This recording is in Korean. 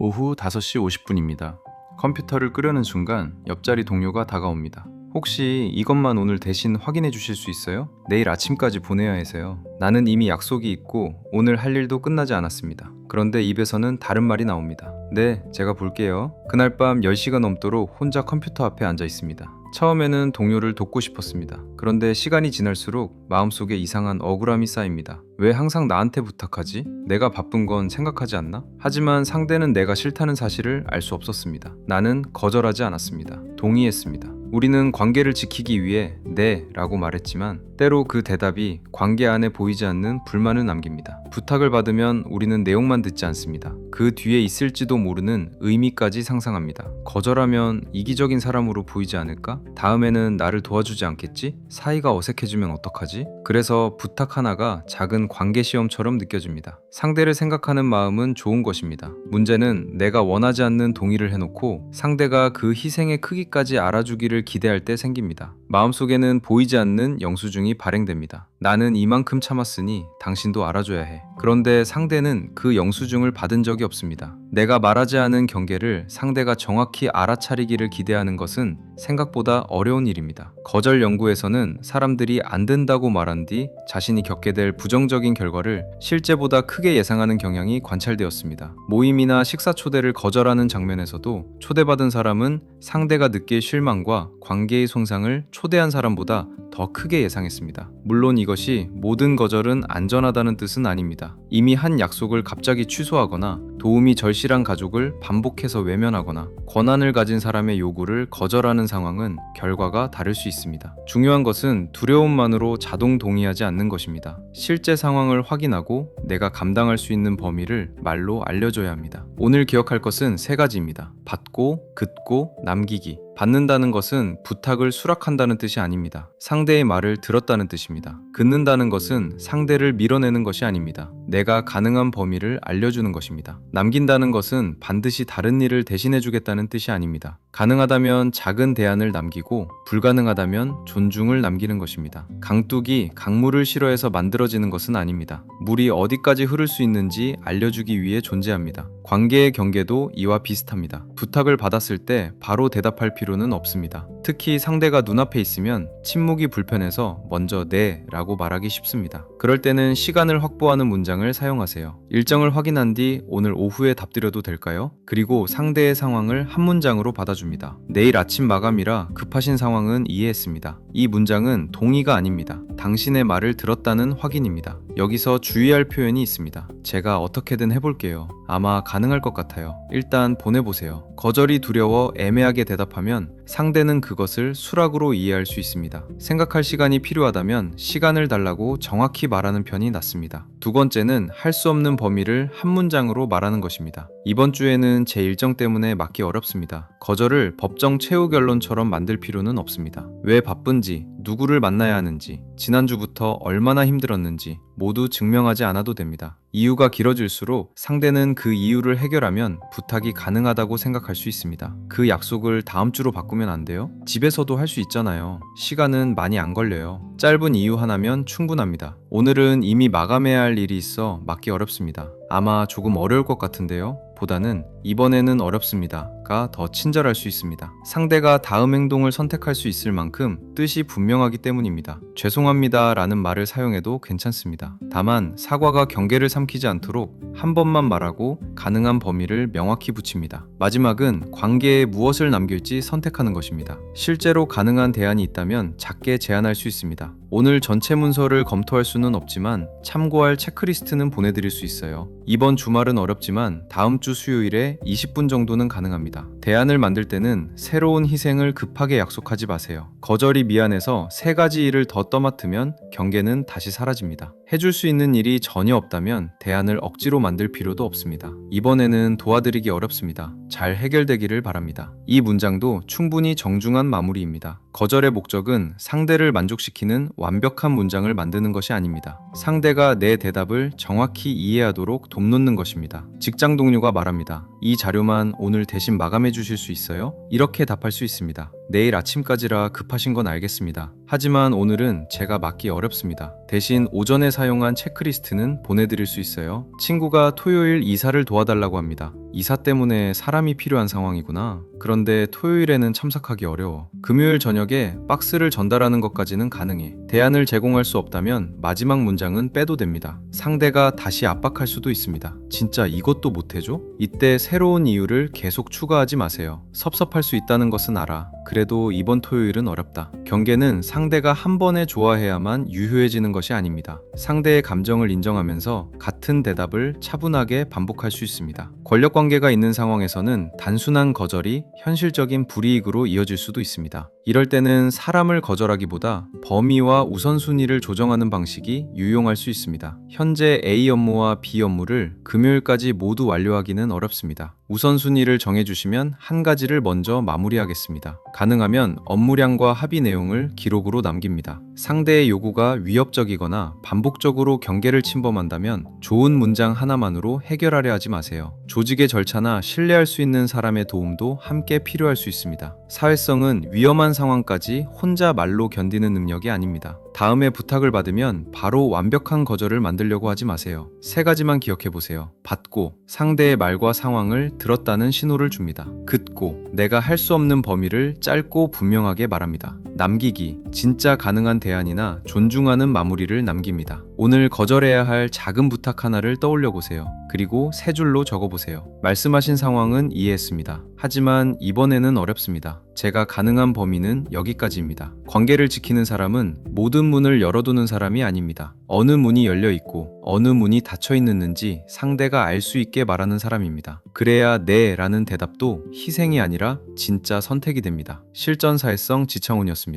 오후 5시 50분입니다. 컴퓨터를 끄려는 순간 옆자리 동료가 다가옵니다. 혹시 이것만 오늘 대신 확인해 주실 수 있어요? 내일 아침까지 보내야 해서요. 나는 이미 약속이 있고 오늘 할 일도 끝나지 않았습니다. 그런데 입에서는 다른 말이 나옵니다. 네, 제가 볼게요. 그날 밤 10시가 넘도록 혼자 컴퓨터 앞에 앉아 있습니다. 처음에는 동료를 돕고 싶었습니다. 그런데 시간이 지날수록 마음속에 이상한 억울함이 쌓입니다. 왜 항상 나한테 부탁하지? 내가 바쁜 건 생각하지 않나? 하지만 상대는 내가 싫다는 사실을 알 수 없었습니다. 나는 거절하지 않았습니다. 동의했습니다. 우리는 관계를 지키기 위해 네 라고 말했지만 때로 그 대답이 관계 안에 보이지 않는 불만을 남깁니다. 부탁을 받으면 우리는 내용만 듣지 않습니다. 그 뒤에 있을지도 모르는 의미까지 상상합니다. 거절하면 이기적인 사람으로 보이지 않을까? 다음에는 나를 도와주지 않겠지? 사이가 어색해지면 어떡하지? 그래서 부탁 하나가 작은 관계 시험처럼 느껴집니다. 상대를 생각하는 마음은 좋은 것입니다. 문제는 내가 원하지 않는 동의를 해놓고 상대가 그 희생의 크기까지 알아주기를 기대할 때 생깁니다. 마음속에는 보이지 않는 영수증이 발행됩니다. 나는 이만큼 참았으니 당신도 알아줘야 해. 그런데 상대는 그 영수증을 받은 적이 없습니다. 내가 말하지 않은 경계를 상대가 정확히 알아차리기를 기대하는 것은 생각보다 어려운 일입니다. 거절 연구에서는 사람들이 안 된다고 말한 뒤 자신이 겪게 될 부정적인 결과를 실제보다 크게 예상하는 경향이 관찰되었습니다. 모임이나 식사 초대를 거절하는 장면에서도 초대받은 사람은 상대가 느낄 실망과 관계의 손상을 초대한 사람보다 더 크게 예상했습니다. 물론 이것이 모든 거절은 안전하다는 뜻은 아닙니다. 이미 한 약속을 갑자기 취소하거나 도움이 절실한 가족을 반복해서 외면하거나 권한을 가진 사람의 요구를 거절하는 상황은 결과가 다를 수 있습니다. 중요한 것은 두려움만으로 자동 동의하지 않는 것입니다. 실제 상황을 확인하고 내가 감당할 수 있는 범위를 말로 알려줘야 합니다. 오늘 기억할 것은 3가지입니다. 받고, 긋고, 남기기. 받는다는 것은 부탁을 수락한다는 뜻이 아닙니다. 상대의 말을 들었다는 뜻입니다. 긋는다는 것은 상대를 밀어내는 것이 아닙니다. 내가 가능한 범위를 알려주는 것입니다. 남긴다는 것은 반드시 다른 일을 대신해주겠다는 뜻이 아닙니다. 가능하다면 작은 대안을 남기고 불가능하다면 존중을 남기는 것입니다. 강둑이 강물을 싫어해서 만들어지는 것은 아닙니다. 물이 어디까지 흐를 수 있는지 알려주기 위해 존재합니다. 관계의 경계도 이와 비슷합니다. 부탁을 받았을 때 바로 대답할 필요는 없습니다. 특히 상대가 눈앞에 있으면 침묵이 불편해서 먼저 네 라고 말하기 쉽습니다. 그럴 때는 시간을 확보하는 문장을 사용하세요. 일정을 확인한 뒤 오늘 오후에 답드려도 될까요? 그리고 상대의 상황을 한 문장으로 받아줍니다. 내일 아침 마감이라 급하신 상황은 이해했습니다. 이 문장은 동의가 아닙니다. 당신의 말을 들었다는 확인입니다. 여기서 주의할 표현이 있습니다. 제가 어떻게든 해볼게요. 아마 가능할 것 같아요. 일단 보내보세요. 거절이 두려워 애매하게 대답하면 상대는 그것을 수락으로 이해할 수 있습니다. 생각할 시간이 필요하다면 시간을 달라고 정확히 말하는 편이 낫습니다. 2번째는 할 수 없는 범위를 한 문장으로 말하는 것입니다. 이번 주에는 제 일정 때문에 맡기 어렵습니다. 거절을 법정 최후 결론처럼 만들 필요는 없습니다. 왜 바쁜지, 누구를 만나야 하는지, 지난주부터 얼마나 힘들었는지 모두 증명하지 않아도 됩니다. 이유가 길어질수록 상대는 그 이유를 해결하면 부탁이 가능하다고 생각할 수 있습니다. 그 약속을 다음 주로 바꾸면 안 돼요? 집에서도 할 수 있잖아요. 시간은 많이 안 걸려요. 짧은 이유 하나면 충분합니다. 오늘은 이미 마감해야 할 일이 있어 맡기 어렵습니다. 아마 조금 어려울 것 같은데요. 보다는 이번에는 어렵습니다가 더 친절할 수 있습니다. 상대가 다음 행동을 선택할 수 있을 만큼 뜻이 분명하기 때문입니다. 죄송합니다 라는 말을 사용해도 괜찮습니다. 다만 사과가 경계를 삼키지 않도록 한 번만 말하고 가능한 범위를 명확히 붙입니다. 마지막은 관계에 무엇을 남길지 선택하는 것입니다. 실제로 가능한 대안이 있다면 작게 제안할 수 있습니다. 오늘 전체 문서를 검토할 수는 없지만 참고할 체크리스트는 보내드릴 수 있어요. 이번 주말은 어렵지만 다음 주 수요일에 20분 정도는 가능합니다. 대안을 만들 때는 새로운 희생을 급하게 약속하지 마세요. 거절이 미안해서 3가지 일을 더 떠맡으면 경계는 다시 사라집니다. 해줄 수 있는 일이 전혀 없다면 대안을 억지로 만들 필요도 없습니다. 이번에는 도와드리기 어렵습니다. 잘 해결되기를 바랍니다. 이 문장도 충분히 정중한 마무리입니다. 거절의 목적은 상대를 만족시키는 완벽한 문장을 만드는 것이 아닙니다. 상대가 내 대답을 정확히 이해하도록 돕는 것입니다. 직장 동료가 말합니다. 이 자료만 오늘 대신 마감해 주실 수 있어요? 이렇게 답할 수 있습니다. 내일 아침까지라 급하신 건 알겠습니다. 하지만 오늘은 제가 맡기 어렵습니다. 대신 오전에 사용한 체크리스트는 보내드릴 수 있어요. 친구가 토요일 이사를 도와달라고 합니다. 이사 때문에 사람이 필요한 상황이구나. 그런데 토요일에는 참석하기 어려워. 금요일 저녁에 박스를 전달하는 것까지는 가능해. 대안을 제공할 수 없다면 마지막 문장은 빼도 됩니다. 상대가 다시 압박할 수도 있습니다. 진짜 이것도 못해줘? 이때 새로운 이유를 계속 추가하지 마세요. 섭섭할 수 있다는 것은 알아. 그래도 이번 토요일은 어렵다. 경계는 상대가 한 번에 좋아해야만 유효해지는 것이 아닙니다. 상대의 감정을 인정하면서 같은 대답을 차분하게 반복할 수 있습니다. 권력 관계가 있는 상황에서는 단순한 거절이 현실적인 불이익으로 이어질 수도 있습니다. 이럴 때는 사람을 거절하기보다 범위와 우선순위를 조정하는 방식이 유용할 수 있습니다. 현재 A 업무와 B 업무를 금요일까지 모두 완료하기는 어렵습니다. 우선순위를 정해주시면 한 가지를 먼저 마무리하겠습니다. 가능하면 업무량과 합의 내용을 기록으로 남깁니다. 상대의 요구가 위협적이거나 반복적으로 경계를 침범한다면 좋은 문장 하나만으로 해결하려 하지 마세요. 조직의 절차나 신뢰할 수 있는 사람의 도움도 함께 필요할 수 있습니다. 사회성은 위험한 상황까지 혼자 말로 견디는 능력이 아닙니다. 다음에 부탁을 받으면 바로 완벽한 거절을 만들려고 하지 마세요. 세 가지만 기억해 보세요. 받고, 상대의 말과 상황을 들었다는 신호를 줍니다. 듣고, 내가 할 수 없는 범위를 짧고 분명하게 말합니다. 남기기, 진짜 가능한 대안이나 존중하는 마무리를 남깁니다. 오늘 거절해야 할 작은 부탁 하나를 떠올려 보세요. 그리고 세 줄로 적어 보세요. 말씀하신 상황은 이해했습니다. 하지만 이번에는 어렵습니다. 제가 가능한 범위는 여기까지입니다. 관계를 지키는 사람은 모든 문을 열어두는 사람이 아닙니다. 어느 문이 열려 있고 어느 문이 닫혀 있는지 상대가 알 수 있게 말하는 사람입니다. 그래야 네 라는 대답도 희생이 아니라 진짜 선택이 됩니다. 실전 사회성 지창훈이었습니다.